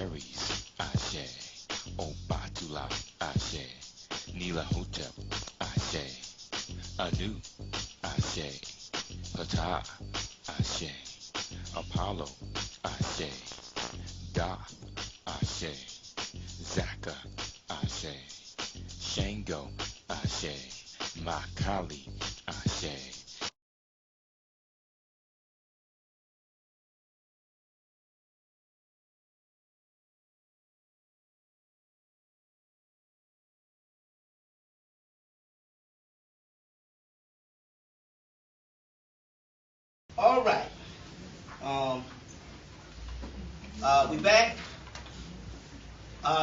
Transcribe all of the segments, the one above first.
Aries, Ashe. Obatula, Ashe. Nila Hotep, Ashe. Anu, Ashe. Ptah, Ashe. Apollo, Ashe. Da, Ashe. Zaka, Ashe. Shango, Ashe. Makali, Ashe. All right. We back.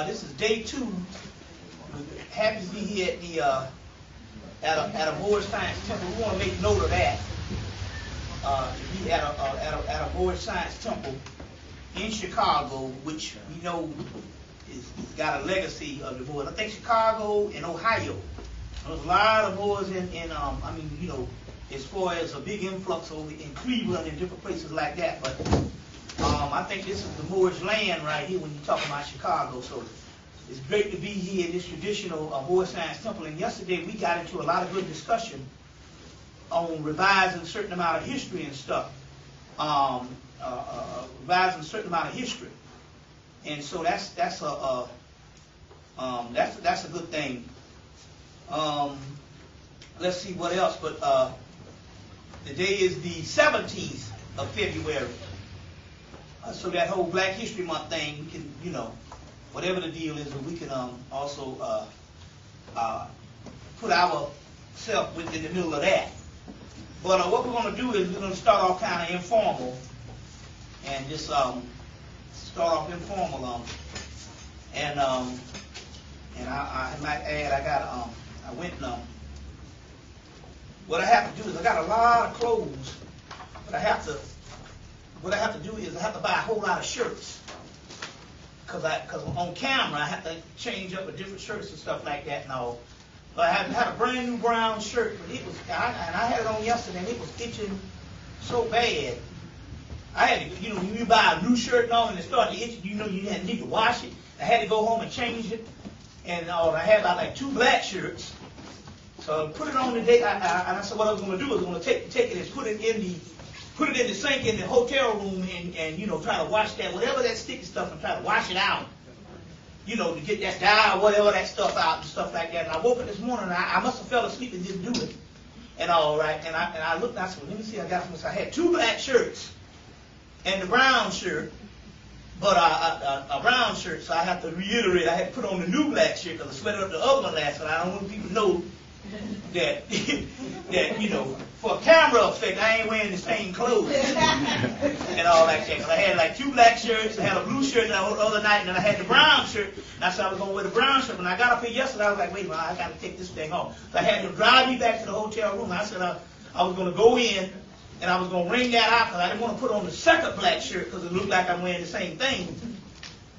This is day 2. We're happy to be here at a Moorish Science Temple. We want to make note of that. To be at a Moorish Science Temple in Chicago, which we know is got a legacy of the Moors. I think Chicago and Ohio. There's a lot of Moors as far as a big influx over in Cleveland and different places like that. But I think this is the Moorish land right here when you're talking about Chicago. So it's great to be here in this traditional Moorish Science Temple. And yesterday we got into a lot of good discussion on revising a certain amount of history and stuff. Revising a certain amount of history. And so that's a good thing. Let's see what else. But today is the 17th of February. So that whole Black History Month thing, we can, whatever the deal is, we can also put ourselves within the middle of that. But what we're going to do is we're going to start off kind of informal and just start off informal. And I might add, I went what I have to do is I got a lot of clothes, but what I have to do is I have to buy a whole lot of shirts, because on camera I have to change up with different shirts and stuff like that and all. So I had a brand new brown shirt, but I had it on yesterday and it was itching so bad. I had to, when you buy a new shirt and all and it started itching, you need to wash it. I had to go home and change it, and I had like 2 black shirts. So I put it on today, and I said what I was going to do is I'm going to take it and put it in the sink in the hotel room and try to wash that, whatever that sticky stuff, and try to wash it out, to get that dye or whatever that stuff out and stuff like that. And I woke up this morning and I must have fell asleep and didn't do it. And all right, and I looked and I said, well, let me see, I got some. So I had 2 black shirts and the brown shirt, but a brown shirt, so I have to reiterate, I had to put on the new black shirt because I sweated up the other one last night. I don't want people to know that for a camera effect, I ain't wearing the same clothes and all like that. Cause I had like 2 black shirts, I had a blue shirt the other night, and then I had the brown shirt. And I said I was going to wear the brown shirt. When I got up here yesterday, I was like, wait a minute, I got to take this thing off. So I had to drive me back to the hotel room. I said I was going to go in, and I was going to wring that out because I didn't want to put on the second black shirt because it looked like I'm wearing the same thing.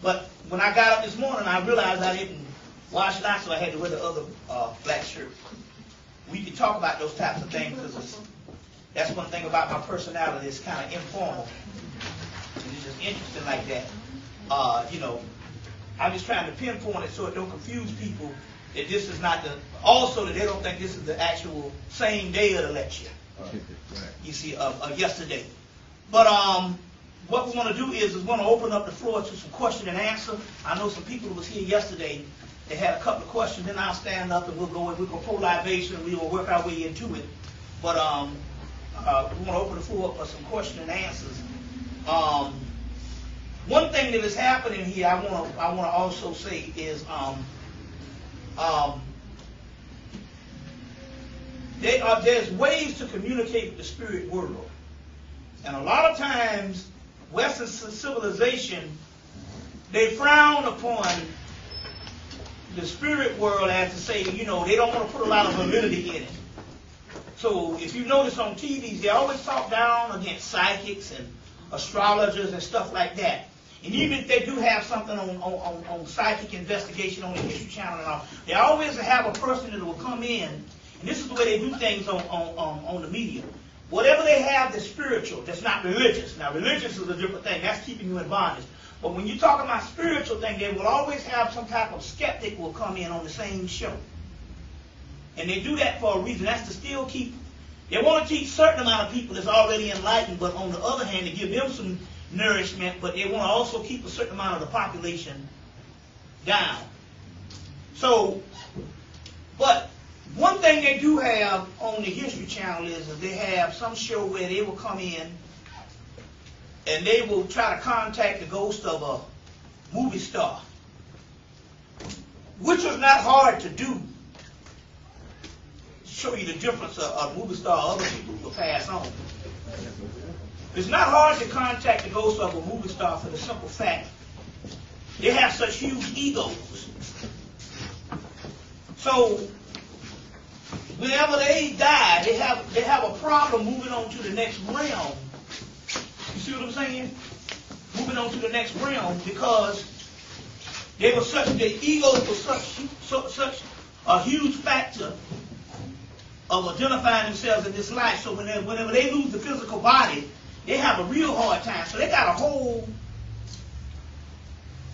But when I got up this morning, I realized I didn't wash it out, so I had to wear the other black shirt. We can talk about those types of things because that's one thing about my personality. It's kind of informal. It's just interesting like that. I'm just trying to pinpoint it so it don't confuse people that this is not also that they don't think this is the actual same day of the lecture. You see, yesterday. But what we want to do is we want to open up the floor to some question and answer. I know some people who was here yesterday. They had a couple of questions. Then I'll stand up and we're going to pull libation and we'll work our way into it. But we want to open the floor up for some question and answers. One thing that is happening here, I want to also say is there's ways to communicate with the spirit world, and a lot of times Western civilization, they frown upon the spirit world as to say, they don't want to put a lot of validity in it. So if you notice on TVs, they always talk down against psychics and astrologers and stuff like that. And even if they do have something on psychic investigation on the History Channel and all, they always have a person that will come in, and this is the way they do things on the media. Whatever they have that's spiritual, that's not religious. Now, religious is a different thing. That's keeping you in bondage. But when you talk about spiritual thing, they will always have some type of skeptic will come in on the same show. And they do that for a reason. That's to still keep, they want to keep a certain amount of people that's already enlightened, but on the other hand, to give them some nourishment, but they want to also keep a certain amount of the population down. So, but one thing they do have on the History Channel is that they have some show where they will come in and they will try to contact the ghost of a movie star, which is not hard to do. Show you the difference of a movie star other people will pass on. It's not hard to contact the ghost of a movie star for the simple fact they have such huge egos. So whenever they die, they have a problem moving on to the next realm. You see what I'm saying? Moving on to the next realm because they were such, their egos were such a huge factor of identifying themselves in this life. So whenever they lose the physical body, they have a real hard time. So they got a whole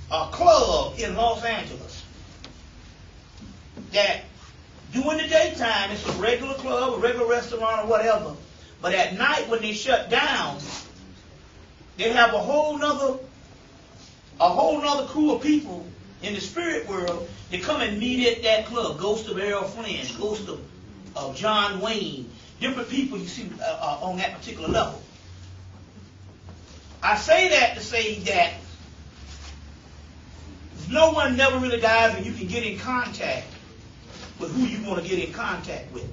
club in Los Angeles that during the daytime it's a regular club, a regular restaurant or whatever. But at night when they shut down, they have a whole nother crew of people in the spirit world that come and meet at that club. Ghost of Errol Flynn, ghost of John Wayne, different people you see on that particular level. I say that to say that no one never really dies and you can get in contact with who you want to get in contact with.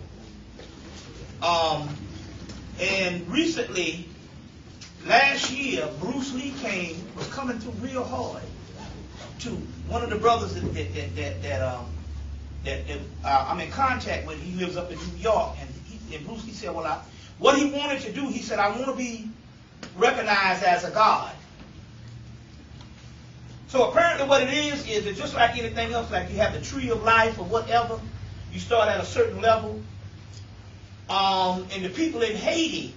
And recently, last year, Bruce Lee was coming through real hard to one of the brothers that I'm in contact with. He lives up in New York, and Bruce Lee said, well, what he wanted to do, he said, I want to be recognized as a god. So apparently what it is it's just like anything else, like you have the tree of life or whatever. You start at a certain level. And the people in Haiti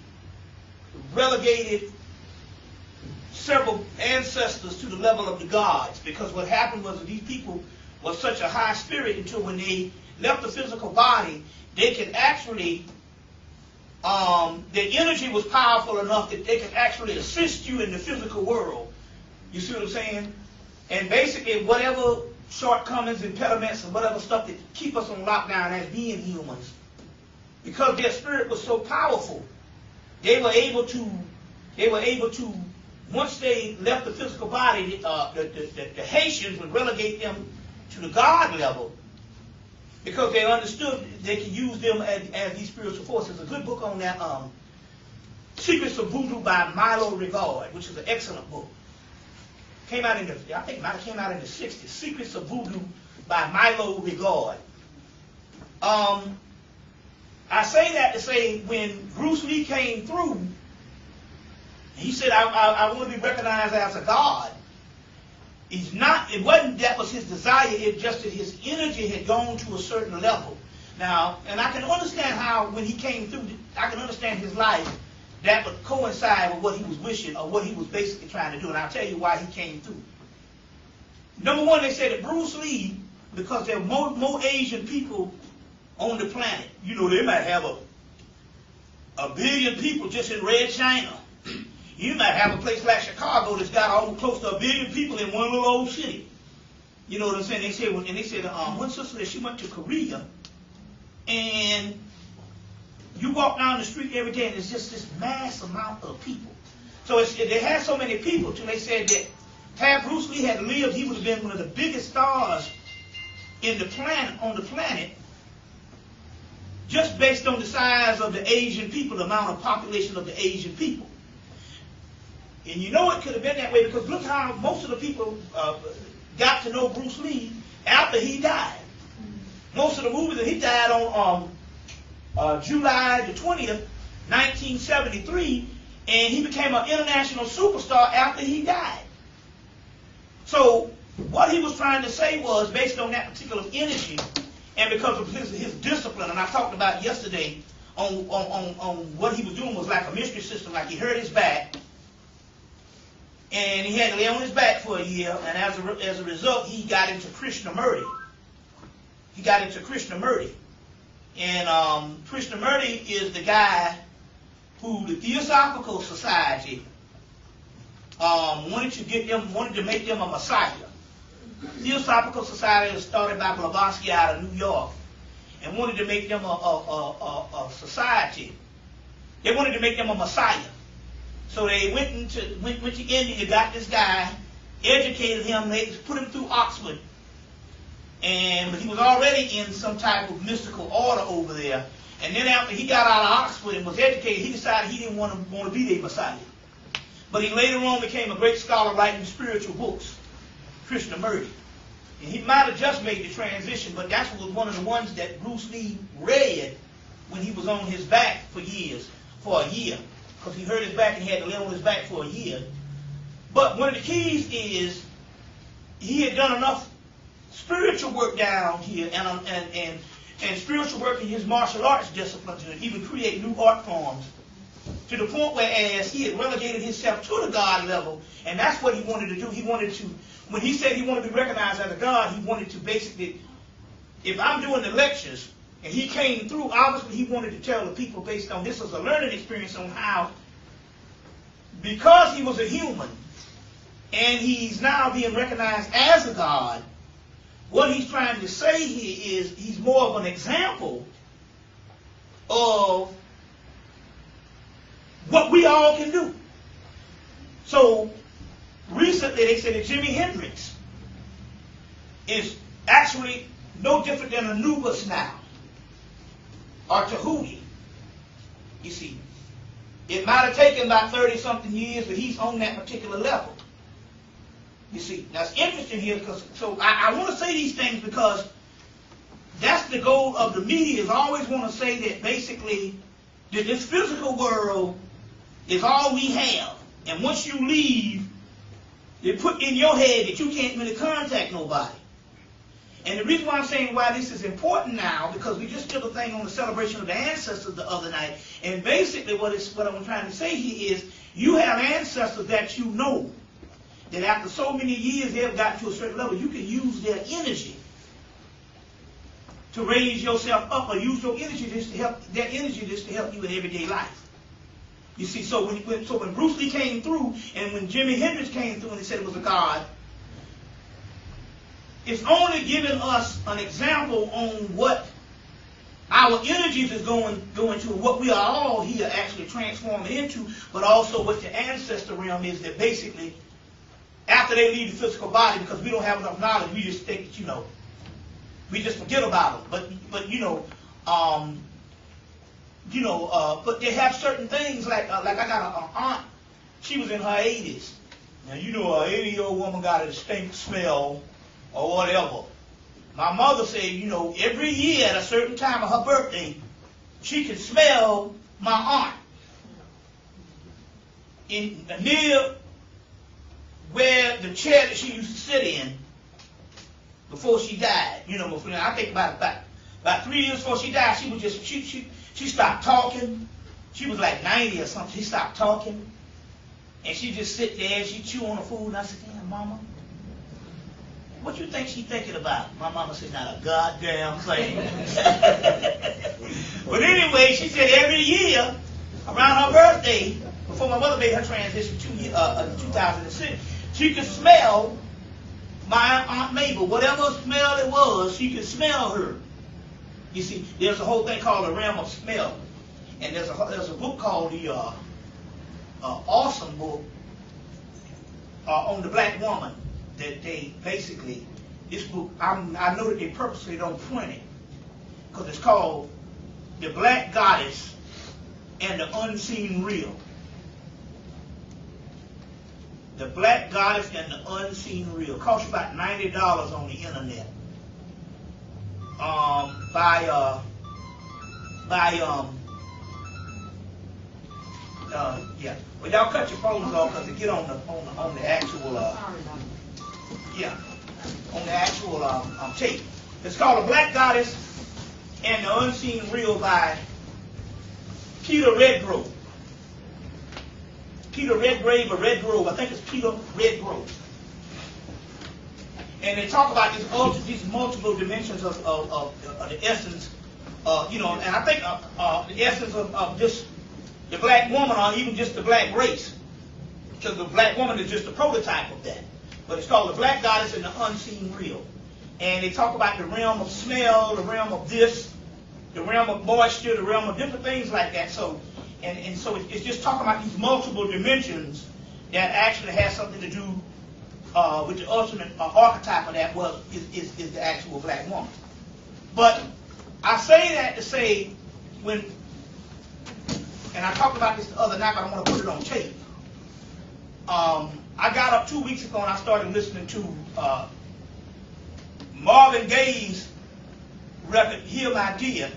relegated several ancestors to the level of the gods, because what happened was that these people were such a high spirit until when they left the physical body, they could actually, their energy was powerful enough that they could actually assist you in the physical world. You see what I'm saying? And basically whatever shortcomings, impediments, and whatever stuff that keep us on lockdown as being humans, because their spirit was so powerful, they were able to, once they left the physical body, the Haitians would relegate them to the God level, because they understood they could use them as these spiritual forces. There's a good book on that, Secrets of Voodoo by Milo Rivard, which is an excellent book. I think it might have came out in the 60s. Secrets of Voodoo by Milo Rivard. I say that to say when Bruce Lee came through, he said, I want to be recognized as a god. It wasn't that was his desire, it just that his energy had gone to a certain level. Now, and I can understand how when he came through, I can understand his life, that would coincide with what he was wishing or what he was basically trying to do. And I'll tell you why he came through. Number one, they said that Bruce Lee, because there are more Asian people on the planet, you know, they might have a billion people just in Red China. You might have a place like Chicago that's got almost close to 1 billion people in one little old city. You know what I'm saying? They said, one sister, she went to Korea, and you walk down the street every day, and there's just this mass amount of people. So they had so many people, too. They said that had Bruce Lee had lived, he would have been one of the biggest stars on the planet, just based on the size of the Asian people, the amount of population of the Asian people. And you know it could have been that way because look how most of the people got to know Bruce Lee after he died. Most of the movies that he died on July the 20th, 1973, and he became an international superstar after he died. So what he was trying to say was, based on that particular energy, and because of his discipline, and I talked about yesterday on what he was doing was like a mystery system, like he hurt his back, And he had to lay on his back for a year, and as a result, he got into Krishnamurti. He got into Krishnamurti. And Krishnamurti is the guy who the Theosophical Society wanted to make them a messiah. Theosophical Society was started by Blavatsky out of New York, and wanted to make them a society. They wanted to make them a messiah. So they went to India, got this guy, educated him, they put him through Oxford, but he was already in some type of mystical order over there. And then after he got out of Oxford and was educated, he decided he didn't want to be the messiah. But he later on became a great scholar writing spiritual books, Krishnamurti. And he might have just made the transition, but that was one of the ones that Bruce Lee read when he was on his back for a year. Because he hurt his back and he had to lay on his back for a year. But one of the keys is he had done enough spiritual work down here and spiritual work in his martial arts disciplines and even create new art forms to the point where as he had relegated himself to the God level, and that's what he wanted to do. He wanted to, when he said he wanted to be recognized as a God, he wanted to basically, if I'm doing the lectures, and he came through, obviously he wanted to tell the people based on this as a learning experience on how, because he was a human, and he's now being recognized as a God, what he's trying to say here is he's more of an example of what we all can do. So recently they said that Jimi Hendrix is actually no different than Anubis now, or Tahuti. You see, it might have taken about 30-something years, but he's on that particular level. You see, that's interesting here, because so I want to say these things because that's the goal of the media, is always want to say that basically that this physical world is all we have. And once you leave, they put in your head that you can't really contact nobody. And the reason why I'm saying why this is important now, because we just did a thing on the celebration of the ancestors the other night, and basically what I'm trying to say here is you have ancestors that you know, that after so many years they have gotten to a certain level, you can use their energy to raise yourself up, or use your energy just to help you in everyday life. You see, so when Bruce Lee came through, and when Jimi Hendrix came through and they said it was a God, it's only giving us an example on what our energies is going to, what we are all here actually transforming into, but also what the ancestor realm is, that basically after they leave the physical body, because we don't have enough knowledge, we just think that, we just forget about them. But but they have certain things like I got an aunt. She was in her 80s. Now an 80-year-old woman got a stink smell or whatever. My mother said, every year at a certain time of her birthday, she could smell my aunt near where the chair that she used to sit in before she died. I think about 3 years before she died, she was just she stopped talking. She was like 90 or something. She stopped talking, and she just sit there and she chew on the food. And I said, "Damn, Mama, what you think she thinking about?" My mama said, "Not a goddamn thing." But anyway, she said every year around her birthday, before my mother made her transition in 2006, she could smell my Aunt Mabel. Whatever smell it was, she could smell her. You see, there's a whole thing called the realm of smell, and there's a book called the Awesome Book on the Black Woman. That they basically, this book, I know that they purposely don't print it, because it's called The Black Goddess and the Unseen Real. The Black Goddess and the Unseen Real. Costs about $90 on the internet. Well, y'all cut your phones off because they get on the actual tape. It's called The Black Goddess and the Unseen Real by Peter Redgrove. Peter Redgrave or Redgrove. I think it's Peter Redgrove. And they talk about these multiple dimensions of the essence, and I think the essence of just the black woman, or even just the black race, because the black woman is just a prototype of that. But it's called the black goddess and the unseen real. And they talk about the realm of smell, the realm of this, the realm of moisture, the realm of different things like that. So, and so it's just talking about these multiple dimensions that actually has something to do with the ultimate archetype of that is the actual black woman. But I say that to say when, and I talked about this the other night, but I want to put it on tape. I got up 2 weeks ago and I started listening to Marvin Gaye's record, Hear My Dear.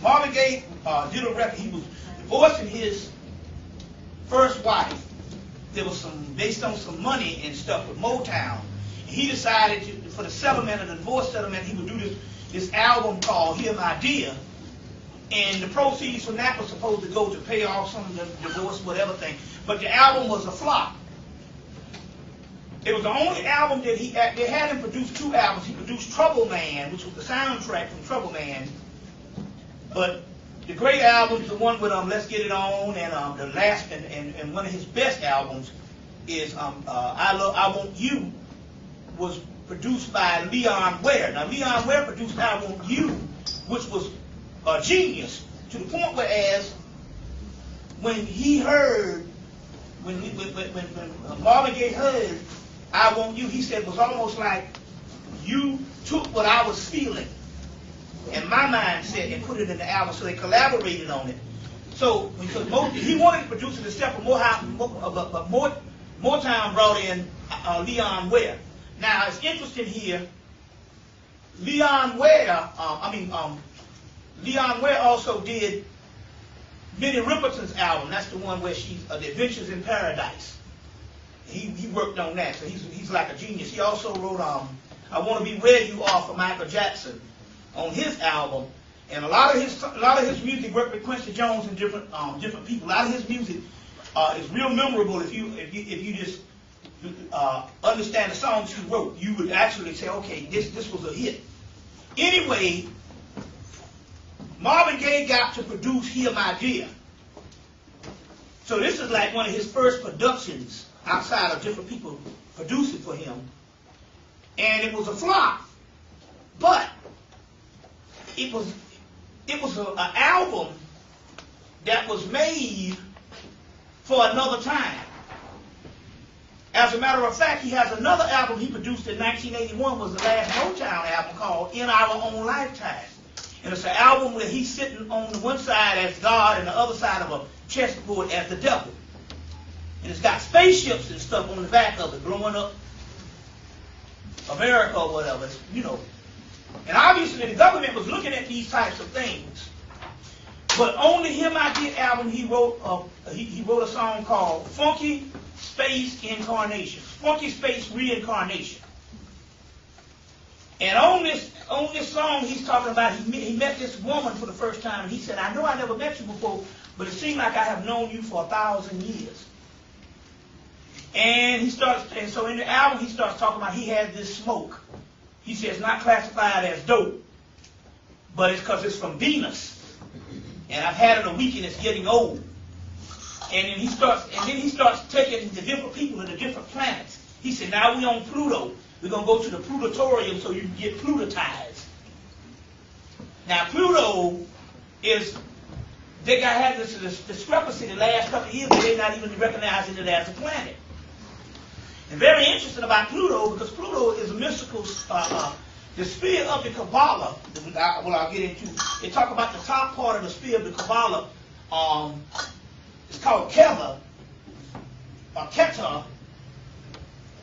Marvin Gaye did a record. He was divorcing his first wife. There was based on some money and stuff with Motown. He decided for the settlement, of the divorce settlement, he would do this album called Hear My Dear. And the proceeds from that was supposed to go to pay off some of the divorce, whatever thing. But the album was a flop. It was the only album that they had him produce 2 albums. He produced Trouble Man, which was the soundtrack from Trouble Man. But the great album is the one with Let's Get It On, and the last and one of his best albums is I Want You, was produced by Leon Ware. Now Leon Ware produced I Want You, which was a genius, to the point whereas when Marvin Gaye heard I Want You, he said it was almost like you took what I was feeling and my mindset and put it in the album, so they collaborated on it. So because he wanted to produce it himself, but Motown brought in Leon Ware. Now it's interesting here. Leon Ware also did Minnie Riperton's album. That's the one where she's The Adventures in Paradise. He worked on that, so he's like a genius. He also wrote I Want to Be Where You Are for Michael Jackson on his album, and a lot of his music worked with Quincy Jones and different people. A lot of his music is real memorable if you just understand the songs he wrote. You would actually say, okay, this was a hit. Anyway, Marvin Gaye got to produce Hear My Dear. So this is like one of his first productions outside of different people producing for him. And it was a flop. But it was an album that was made for another time. As a matter of fact, he has another album he produced in 1981, was the last Motown album, called In Our Own Lifetime. And it's an album where he's sitting on the one side as God and the other side of a chessboard as the devil. And it's got spaceships and stuff on the back of it, blowing up America or whatever, And obviously the government was looking at these types of things. But on the Hear My Dear album, he wrote a song called Funky Space Incarnation. Funky Space Reincarnation. And on this song, he's talking about he met this woman for the first time, and he said, I know I never met you before, but it seemed like I have known you for 1,000 years. And so in the album, he starts talking about he has this smoke. He says it's not classified as dope, but it's because it's from Venus. And I've had it a week and it's getting old. And then he starts taking the different people to the different planets. He said, now we on Pluto. We're going to go to the Plutotorium so you can get Plutotized. Now Pluto they had this discrepancy the last couple of years where they're not even recognizing it as a planet. And very interesting about Pluto, because Pluto is a mystical, the sphere of the Kabbalah, I'll get into. They talk about the top part of the sphere of the Kabbalah. It's called Kether, or Keter,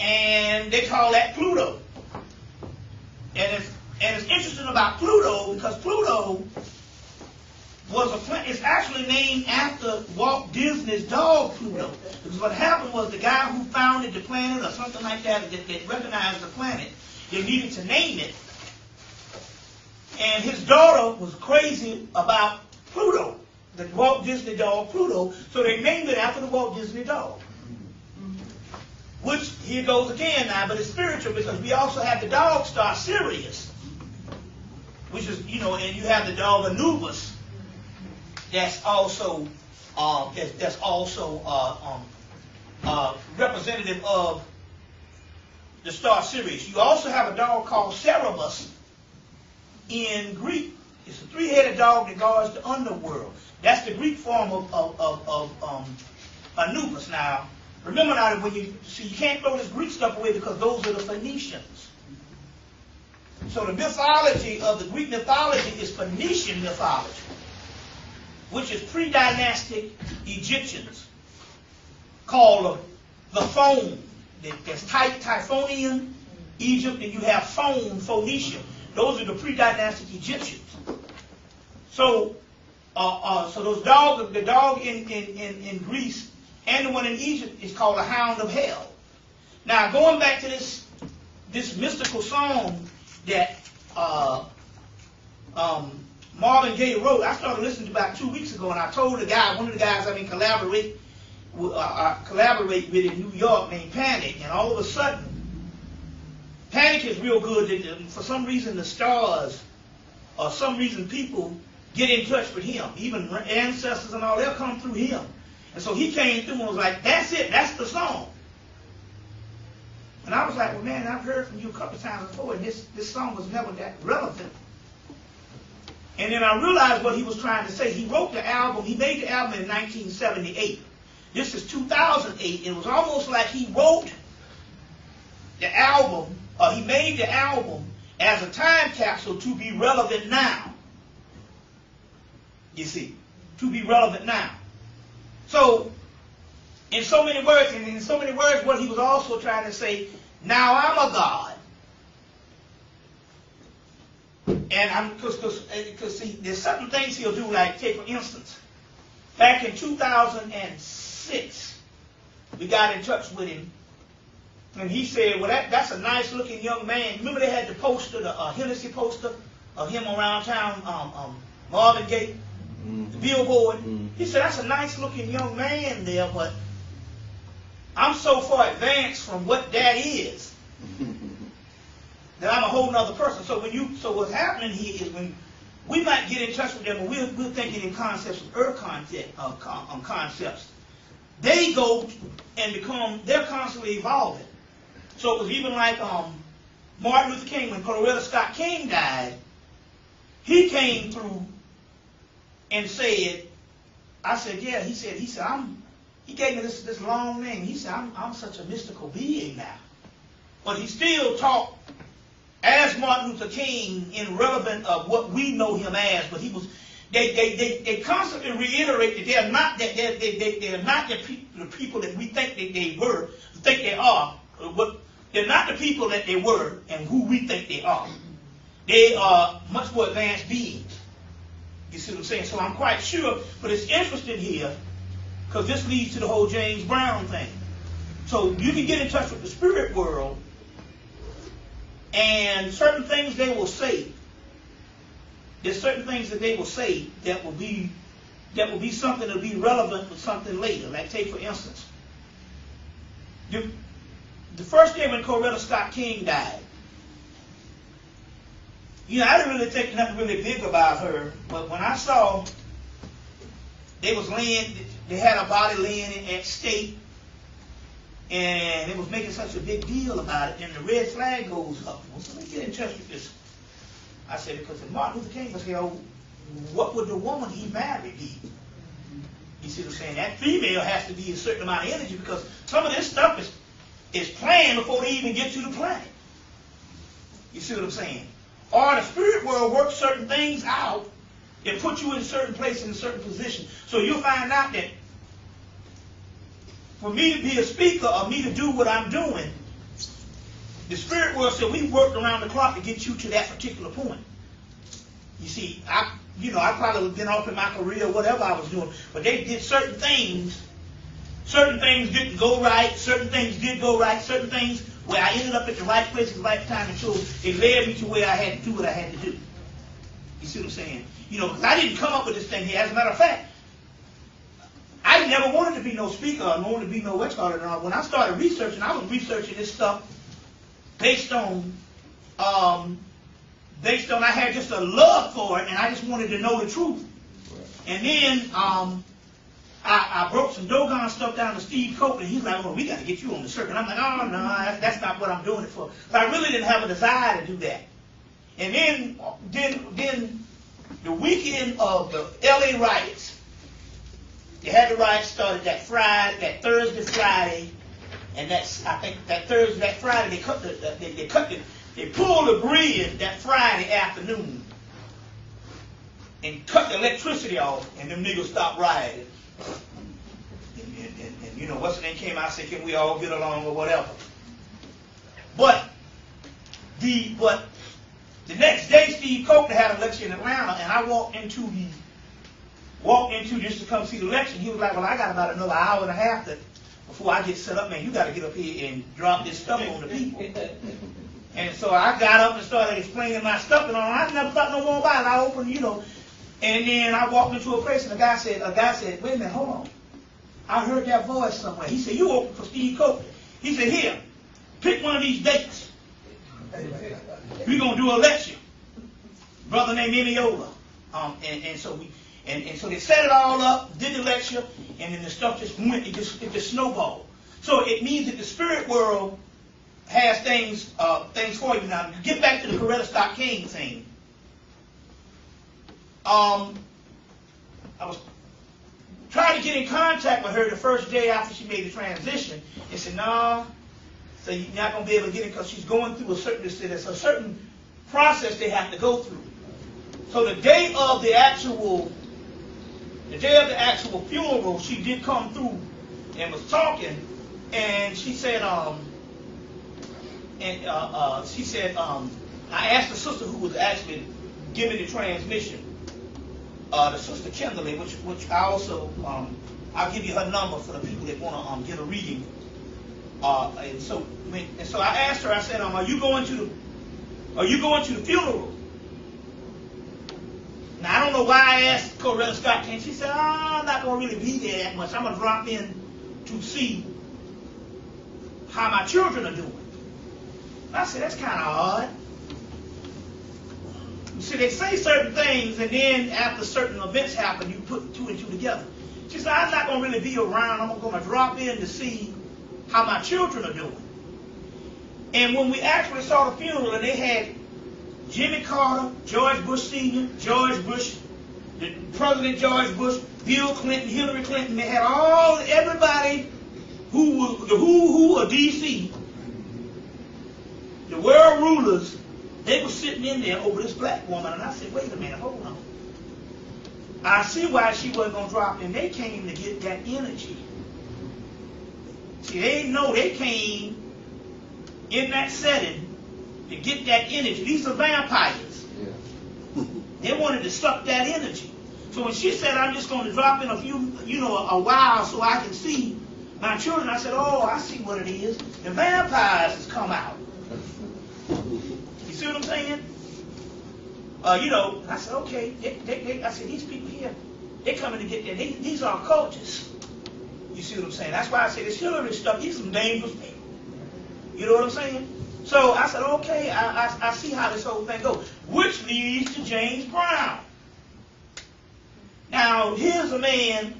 and they call that Pluto. And it's interesting about Pluto because Pluto was a planet. It's actually named after Walt Disney's dog Pluto. Because what happened was the guy who founded the planet or something like that recognized the planet, they needed to name it. And his daughter was crazy about Pluto. the Walt Disney dog Pluto, so they named it after the Walt Disney dog. Which, here goes again now, but it's spiritual because we also have the dog star Sirius, which is, and you have the dog Anubis, that's also representative of the star Sirius. You also have a dog called Cerberus in Greek. It's a three-headed dog that guards the underworld. That's the Greek form of Anubis. Now, remember now that when you can't throw this Greek stuff away because those are the Phoenicians. So the mythology of the Greek mythology is Phoenician mythology, which is pre-dynastic Egyptians, called the Phone. There's Typhonian Egypt, and you have Phone, Phoenicia. Those are the pre-dynastic Egyptians. So, those dogs, the dog in Greece and the one in Egypt is called a Hound of Hell. Now, going back to this mystical song that Marvin Gaye wrote, I started listening to about 2 weeks ago, and I told one of the guys collaborate with in New York named Panic, and all of a sudden, Panic is real good. For some reason, the stars, or some reason, people get in touch with him. Even ancestors and all, they'll come through him. And so he came through and was like, that's it, that's the song. And I was like, well, man, I've heard from you a couple of times before, and this song was never that relevant. And then I realized what he was trying to say. He wrote the album, he made the album in 1978. This is 2008. It was almost like he wrote the album, or he made the album as a time capsule to be relevant now. You see, to be relevant now. So, in so many words, what he was also trying to say, now I'm a God. And because see, there's certain things he'll do, like, take for instance, back in 2006, we got in touch with him, and he said, well, that's a nice looking young man. Remember they had the poster, the Hennessy poster of him around town, Marvin Gaye, the billboard. He said, that's a nice looking young man there, but I'm so far advanced from what that is that I'm a whole nother person. So what's happening here is when we might get in touch with them, and we're thinking in concepts of earth concepts. They go and they're constantly evolving. So it was even like Martin Luther King, when Coretta Scott King died, he came through and said, I said, yeah, he said, he gave me this long name. He said, I'm such a mystical being now. But he still talked as Martin Luther King in relevant of what we know him as, but he was, they constantly reiterate that they're not the people that we think that they were, think they are. They're not the people that they were and who we think they are. They are much more advanced beings. You see what I'm saying? So I'm quite sure, but it's interesting here because this leads to the whole James Brown thing. So you can get in touch with the spirit world, and certain things they will say. There's certain things that they will say that will be something that will be relevant with something later. Like take for instance, the first day when Coretta Scott King died, I didn't really think nothing really big about her, but when I saw they had a body laying at stake, and it was making such a big deal about it, and the red flag goes up. Well, so let me get in touch with this. I said, because if Martin Luther King was here, what would the woman he married be? You see what I'm saying? That female has to be a certain amount of energy, because some of this stuff is planned before they even get to the planet. You see what I'm saying? Or the spirit world works certain things out and put you in a certain place, in a certain position. So you'll find out that for me to be a speaker or me to do what I'm doing, the spirit world said we worked around the clock to get you to that particular point. You see, I probably would have been off in my career, whatever I was doing, but they did certain things. Certain things didn't go right. Certain things did go right. Certain things where I ended up at the right place at the right time, and so it led me to where I had to do what I had to do. You see what I'm saying? Because I didn't come up with this thing here. As a matter of fact, I never wanted to be no speaker or wanted to be no expert. When I started researching, I was researching this stuff based on I had just a love for it, and I just wanted to know the truth. And then I broke some Dogon stuff down to Steve Copeland. He's like, "Oh, we got to get you on the circuit." I'm like, "Oh no, that's not what I'm doing it for." But I really didn't have a desire to do that. And then the weekend of the LA riots, they had the riots started that Thursday, Friday, and I think that Thursday, that Friday, they pulled the grid that Friday afternoon and cut the electricity off, and them niggas stopped rioting. And you know, what's the name came out and said, "Can we all get along," or whatever. But the next day, Steve Copeland had a lecture in Atlanta, and I walked into just to come see the lecture. He was like, "Well, I got about another hour and a half before I get set up, man. You got to get up here and drop this stuff on the people." And so I got up and started explaining my stuff, and I never thought no more about it. I opened, and then I walked into a place, and a guy said, "Wait a minute, hold on. I heard that voice somewhere." He said, "You open for Steve Copeland." He said, "Here, pick one of these dates. We're gonna do a lecture." Brother named Emiola. And so they set it all up, did the lecture, and then the stuff just went, it just snowballed. So it means that the spirit world has things for you. Now, to get back to the Coretta Scott King thing, I was trying to get in contact with her the first day after she made the transition, and said, "No, so you're not going to be able to get in because she's going through there's a certain process they have to go through." So the day of the actual funeral, she did come through and was talking, and she said, I asked the sister who was actually giving the transmission, the sister Kimberly, which I also I'll give you her number for the people that want to get a reading. And so I asked her. I said, "Are you going to the funeral?" Now I don't know why I asked Coretta Scott King. She said, "I'm not going to really be there that much. I'm going to drop in to see how my children are doing." I said, "That's kind of odd." You see, they say certain things, and then after certain events happen, you put two and two together. She said, "I'm not going to really be around. I'm going to drop in to see how my children are doing." And when we actually saw the funeral, and they had Jimmy Carter, George Bush Sr., George Bush, the President George Bush, Bill Clinton, Hillary Clinton, they had everybody who was the who of D.C., the world rulers, they were sitting in there over this black woman, and I said, "Wait a minute, hold on. I see why she wasn't going to drop in. They came to get that energy." See, they came in that setting to get that energy. These are vampires. Yeah. They wanted to suck that energy. So when she said, "I'm just going to drop in a while so I can see my children," I said, "Oh, I see what it is. The vampires has come out." You see what I'm saying? I said, "Okay." I said, "These people here, they're coming to get there. These are occultists." You see what I'm saying? That's why I say this Hillary stuff, these are some dangerous people. You know what I'm saying? So I said, okay, I see how this whole thing goes. Which leads to James Brown. Now, here's a man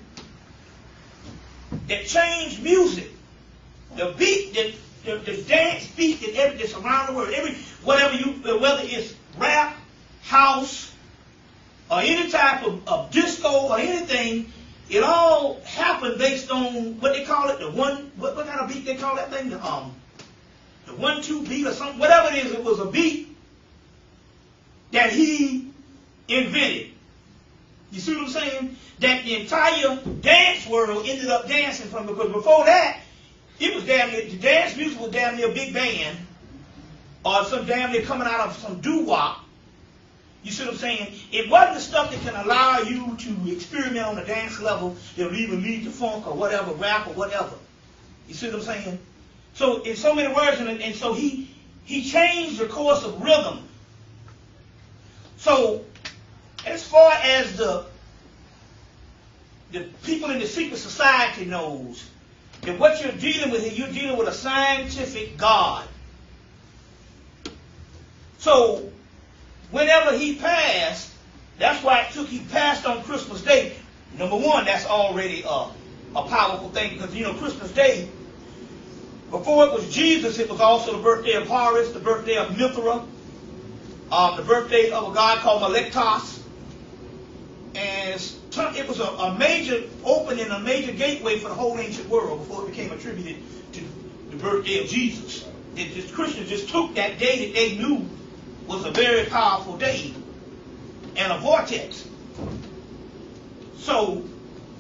that changed music. The beat, the dance beat that's around the world. Whether it's rap, house, or any type of disco or anything, it all happened based on what they call it, what kind of beat they call that thing? The 1-2 beat or something, whatever it is, it was a beat that he invented. You see what I'm saying? That the entire dance world ended up dancing from, because before that, it was the dance music was damn near a big band, or some damn near coming out of some doo-wop. You see what I'm saying? It wasn't the stuff that can allow you to experiment on the dance level that would even lead to funk or whatever, rap or whatever. You see what I'm saying? So in so many words, and so he changed the course of rhythm. So as far as the the people in the secret society knows that what you're dealing with here, you're dealing with a scientific God. So, whenever he passed, that's why he passed on Christmas Day. Number one, that's already a powerful thing, because, you know, Christmas Day, before it was Jesus, it was also the birthday of Horus, the birthday of Mithra, the birthday of a god called Melektos. And it was a major opening, a major gateway for the whole ancient world before it became attributed to the birthday of Jesus. Christians just took that day that they knew was a very powerful day and a vortex. So,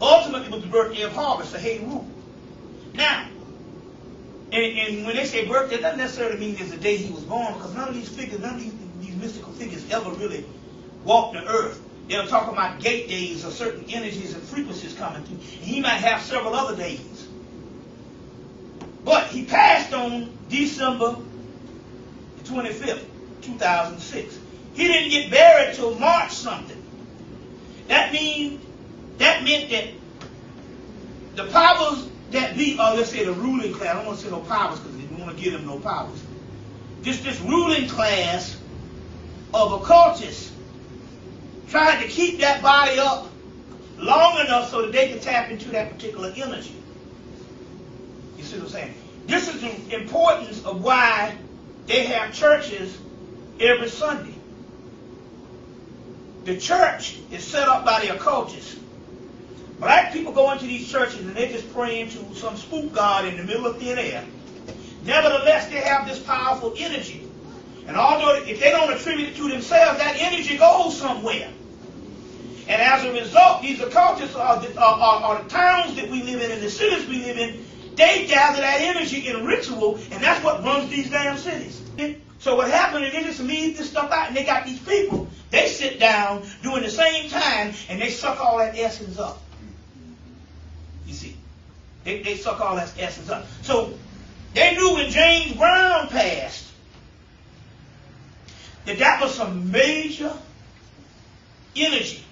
ultimately, it was the birthday of Horus, the Heru. Now, and when they say birthday, it doesn't necessarily mean it's the day he was born, because none of these figures, none of these mystical figures ever really walked the earth. They'll talk about gate days or certain energies and frequencies coming through. And he might have several other days. But he passed on December 25th, 2006. He didn't get buried till March something. That meant that the powers that be, or let's say the ruling class, I don't want to say no powers because they don't want to give them no powers. This ruling class of occultists tried to keep that body up long enough so that they could tap into that particular energy. You see what I'm saying? This is the importance of why they have churches every Sunday. The church is set up by the occultists. Black people go into these churches and they're just praying to some spook god in the middle of thin air. Nevertheless, they have this powerful energy. And although if they don't attribute it to themselves, that energy goes somewhere. And as a result, these occultists are the towns that we live in and the cities we live in, they gather that energy in ritual, and that's what runs these damn cities. So what happened is they just leave this stuff out, and they got these people, they sit down during the same time, and they suck all that essence up. You see, they suck all that essence up. So they knew when James Brown passed that was some major energy.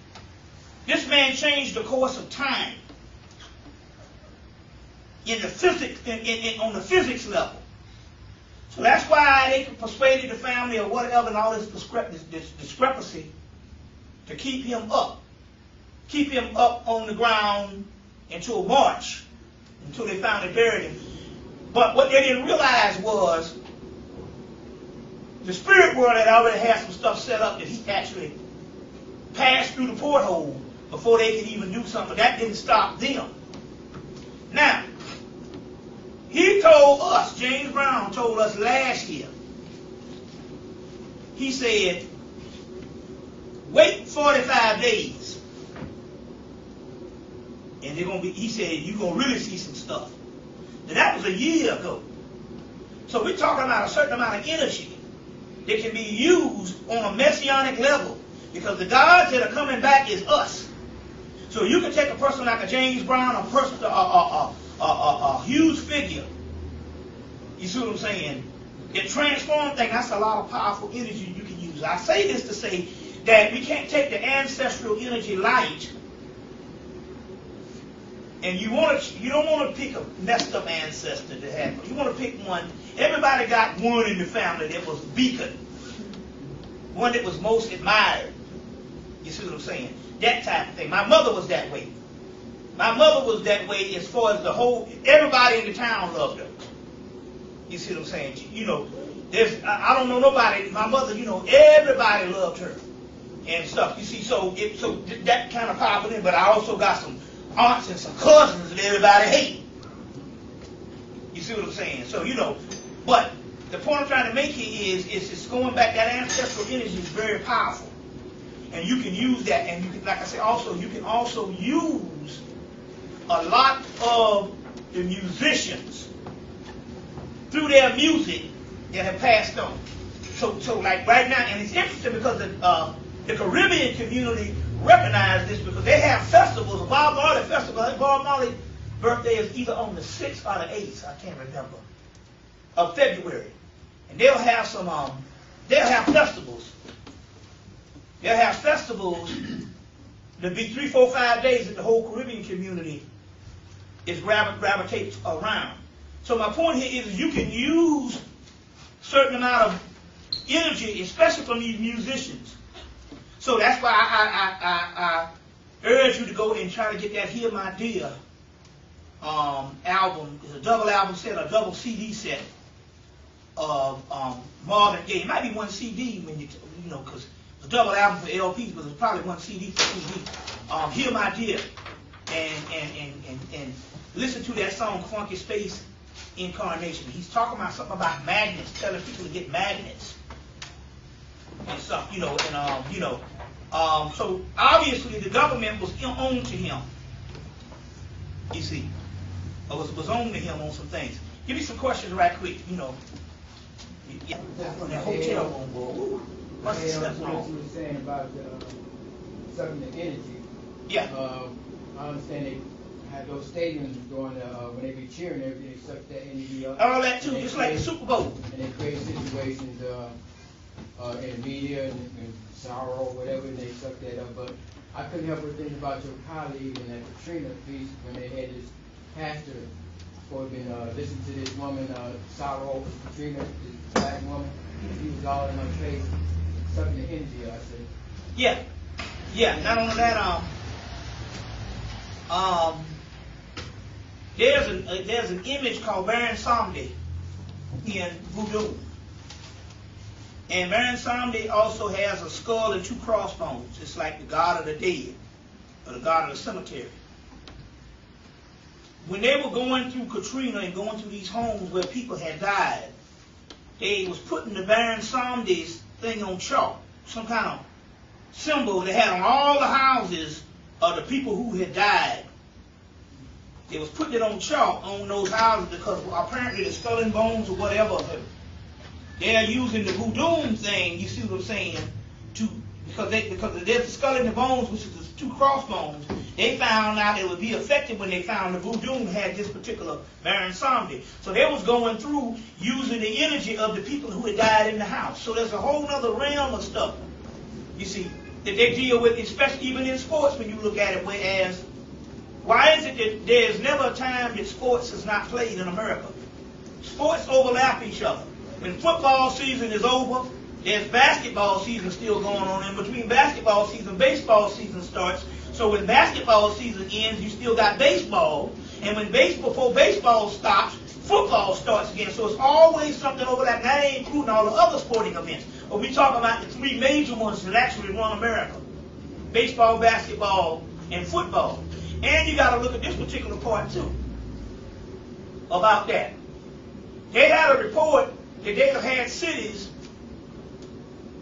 This man changed the course of time in the physics, on the physics level. So that's why they persuaded the family or whatever and all this discrepancy to keep him up on the ground until March, until they finally buried him. But what they didn't realize was the spirit world had already had some stuff set up that he actually passed through the porthole before they could even do something. That didn't stop them. Now, he told us, James Brown told us last year, he said, wait 45 days. And they're gonna be, he said, you're going to really see some stuff. Now, that was a year ago. So we're talking about a certain amount of energy that can be used on a messianic level, because the gods that are coming back is us. So you can take a person like a James Brown, a huge figure. You see what I'm saying? It transforms things. That's a lot of powerful energy you can use. I say this to say that we can't take the ancestral energy light, and you don't want to pick a messed up ancestor to have. You want to pick one. Everybody got one in the family that was beacon, one that was most admired. You see what I'm saying? That type of thing. My mother was that way. My mother was that way as far as everybody in the town loved her. You see what I'm saying? You know, I don't know nobody. My mother, everybody loved her and stuff. You see, so that kind of popped in. But I also got some aunts and some cousins that everybody hate. You see what I'm saying? So, but the point I'm trying to make here is it's going back. That ancestral energy is very powerful. And you can use that, and you can, like I said, you can also use a lot of the musicians through their music that have passed on. So like right now, and it's interesting because the Caribbean community recognize this because they have festivals, a Bob Marley festival. I think Bob Marley's birthday is either on the 6th or the 8th, I can't remember, of February. And they'll have festivals. They'll have festivals There'll be 3, 4, 5 days that the whole Caribbean community is gravitates around. So my point here is you can use a certain amount of energy, especially from these musicians. So that's why I urge you to go and try to get that Hear My Dear album. It's a double album set, a double CD set of Marvin Gaye. It might be one CD when you know, because it's a double album for LPs, but it's probably one CD for CD. Hear My Dear, and listen to that song Funky Space Incarnation. He's talking about something about magnets, telling people to get magnets and stuff, so obviously the government was on to him. You see, was on to him on some things. Give me some questions right quick. Yeah, on that hotel room, boy. What's the stuff wrong? What you were saying about sucking the energy. Yeah. I understand they have those stadiums going when they be cheering, they suck that energy up. All that too, just like the Super Bowl. And they create situations in the media and sorrow or whatever, and they suck that up. But I couldn't help but think about your colleague in that Katrina piece when they had this pastor who had been listening to this woman, sorrow Katrina, this black woman. He was all in her face, sucking the energy out. I said. Yeah. Not only that, there's an image called Baron Samedi in Voodoo. And Baron Samedi also has a skull and 2 crossbones. It's like the god of the dead, or the god of the cemetery. When they were going through Katrina and going through these homes where people had died, they was putting the Baron Samedi's thing on chalk, some kind of symbol they had on all the houses of the people who had died. They was putting it on chalk on those houses because apparently the skull and bones or whatever, they are using the voodoo thing, you see what I'm saying, because there's the skull and the bones, which is the 2 crossbones. They found out it would be effective when they found the voodoo had this particular Baron Samedi. So they was going through using the energy of the people who had died in the house. So there's a whole other realm of stuff, you see, that they deal with, especially even in sports when you look at it. Whereas, why is it that there's never a time that sports is not played in America? Sports overlap each other. When football season is over, there's basketball season still going on. In between basketball season, baseball season starts. So when basketball season ends, you still got baseball. And when before baseball stops, football starts again. So it's always something overlap. That ain't including all the other sporting events. But we talking about the 3 major ones that actually run America: baseball, basketball, and football. And you got to look at this particular part too about that. They had a report that they have had cities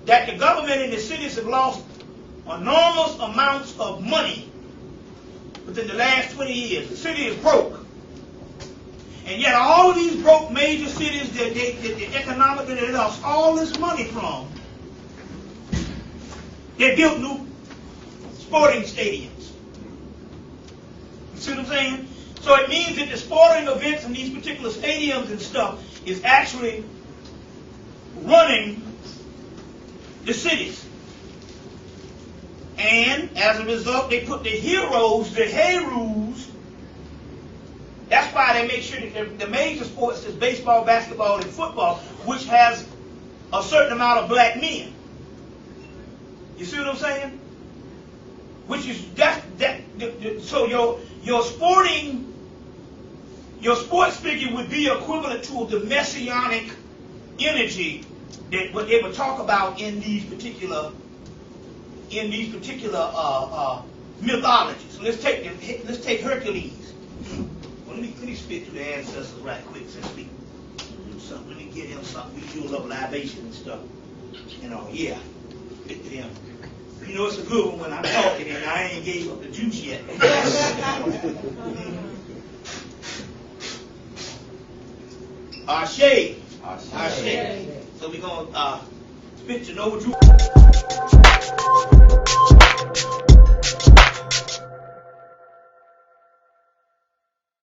that the government in the cities have lost enormous amounts of money within the last 20 years. The city is broke. And yet all of these broke major cities that economically they lost all this money from, they built new sporting stadiums. You see what I'm saying? So it means that the sporting events in these particular stadiums and stuff is actually running the cities. And as a result, they put the heroes, the heroes. That's why they make sure that the major sports is baseball, basketball, and football, which has a certain amount of black men. You see what I'm saying? Which is so your sports figure would be equivalent to the messianic energy that what they would talk about in these particular mythologies. So let's take Hercules. Well, let me spit to the ancestors right quick since we do something. Let me get him something. We do a little libation and stuff. Yeah. Spit to him. You know it's a good one when I'm talking and I ain't gave up the juice yet. Ashe. Ashe. So we're going to spit to Nova Drew.